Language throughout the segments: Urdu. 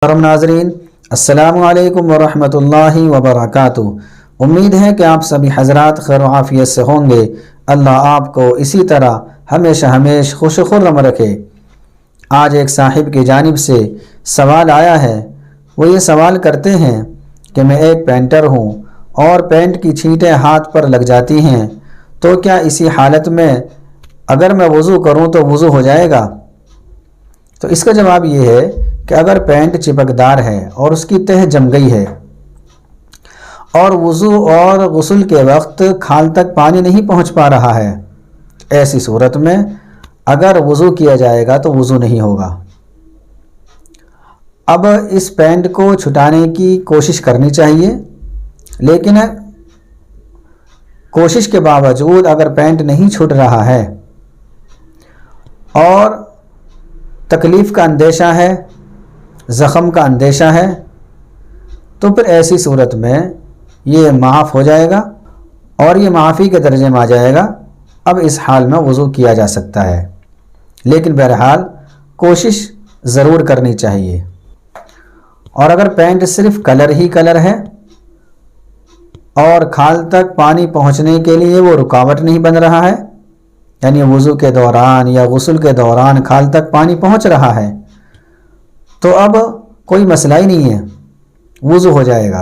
محترم ناظرین، السلام علیکم ورحمۃ اللہ وبرکاتہ۔ امید ہے کہ آپ سبھی حضرات خیر و عافیت سے ہوں گے۔ اللہ آپ کو اسی طرح ہمیشہ خوش و خرم رکھے۔ آج ایک صاحب کی جانب سے سوال آیا ہے۔ وہ یہ سوال کرتے ہیں کہ میں ایک پینٹر ہوں اور پینٹ کی چھینٹیں ہاتھ پر لگ جاتی ہیں، تو کیا اسی حالت میں اگر میں وضو کروں تو وضو ہو جائے گا؟ تو اس کا جواب یہ ہے کہ اگر پینٹ چپکدار ہے اور اس کی تہ جم گئی ہے اور وضو اور غسل کے وقت کھال تک پانی نہیں پہنچ پا رہا ہے، ایسی صورت میں اگر وضو کیا جائے گا تو وضو نہیں ہوگا۔ اب اس پینٹ کو چھٹانے کی کوشش کرنی چاہیے، لیکن کوشش کے باوجود اگر پینٹ نہیں چھٹ رہا ہے اور تکلیف کا اندیشہ ہے، زخم کا اندیشہ ہے، تو پھر ایسی صورت میں یہ معاف ہو جائے گا اور یہ معافی کے درجے میں آ جائے گا۔ اب اس حال میں وضو کیا جا سکتا ہے، لیکن بہرحال کوشش ضرور کرنی چاہیے۔ اور اگر پینٹ صرف کلر ہے اور کھال تک پانی پہنچنے کے لیے وہ رکاوٹ نہیں بن رہا ہے، یعنی وضو کے دوران یا غسل کے دوران کھال تک پانی پہنچ رہا ہے، تو اب کوئی مسئلہ ہی نہیں ہے، وضو ہو جائے گا۔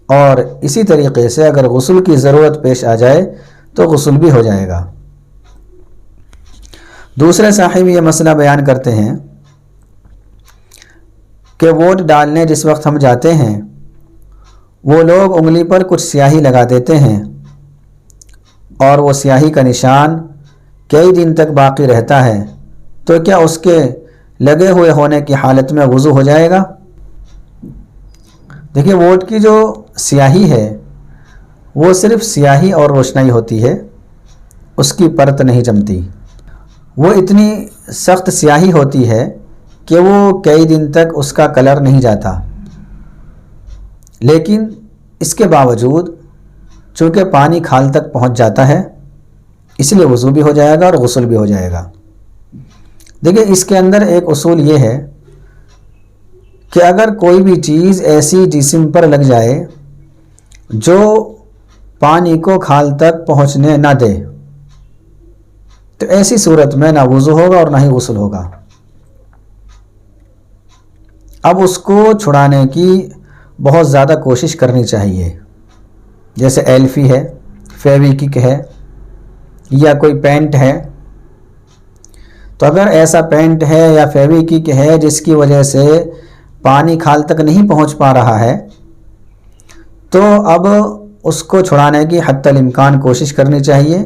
اور اسی طریقے سے اگر غسل کی ضرورت پیش آ جائے تو غسل بھی ہو جائے گا۔ دوسرے صاحب یہ مسئلہ بیان کرتے ہیں کہ ووٹ ڈالنے جس وقت ہم جاتے ہیں، وہ لوگ انگلی پر کچھ سیاہی لگا دیتے ہیں اور وہ سیاہی کا نشان کئی دن تک باقی رہتا ہے، تو کیا اس کے لگے ہوئے ہونے کی حالت میں وضو ہو جائے گا؟ دیکھیے، ووٹ کی جو سیاہی ہے وہ صرف سیاہی اور روشنائی ہوتی ہے، اس کی پرت نہیں جمتی۔ وہ اتنی سخت سیاہی ہوتی ہے کہ وہ کئی دن تک اس کا کلر نہیں جاتا، لیکن اس کے باوجود چونکہ پانی کھال تک پہنچ جاتا ہے، اس لیے وضو بھی ہو جائے گا اور غسل بھی ہو جائے گا۔ دیکھیں، اس کے اندر ایک اصول یہ ہے کہ اگر کوئی بھی چیز ایسی جسم پر لگ جائے جو پانی کو کھال تک پہنچنے نہ دے، تو ایسی صورت میں نہ وضو ہوگا اور نہ ہی غسل ہوگا۔ اب اس کو چھڑانے کی بہت زیادہ کوشش کرنی چاہیے، جیسے ایلفی ہے، فیویکوک ہے یا کوئی پینٹ ہے۔ تو اگر ایسا پینٹ ہے یا فیویکوک ہے جس کی وجہ سے پانی کھال تک نہیں پہنچ پا رہا ہے، تو اب اس کو چھڑانے کی حتی الامکان کوشش کرنی چاہیے۔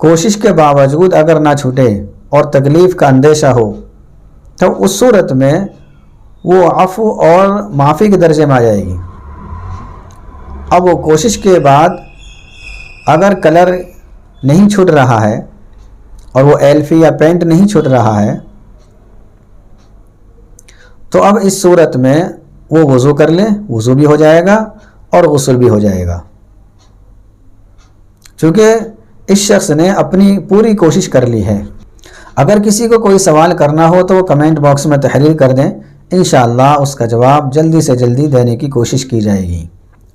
کوشش کے باوجود اگر نہ چھوٹے اور تکلیف کا اندیشہ ہو تو اس صورت میں وہ عفو اور معافی کے درجے میں آ جائے گی۔ اب وہ کوشش کے بعد اگر کلر نہیں چھوٹ رہا ہے اور وہ ایلفی یا پینٹ نہیں چھوٹ رہا ہے، تو اب اس صورت میں وہ وضو کر لے، وضو بھی ہو جائے گا اور غسل بھی ہو جائے گا، چونکہ اس شخص نے اپنی پوری کوشش کر لی ہے۔ اگر کسی کو کوئی سوال کرنا ہو تو وہ کمنٹ باکس میں تحریر کر دیں، انشاءاللہ اس کا جواب جلدی سے جلدی دینے کی کوشش کی جائے گی۔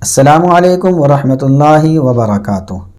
السلام علیکم ورحمۃ اللہ وبرکاتہ۔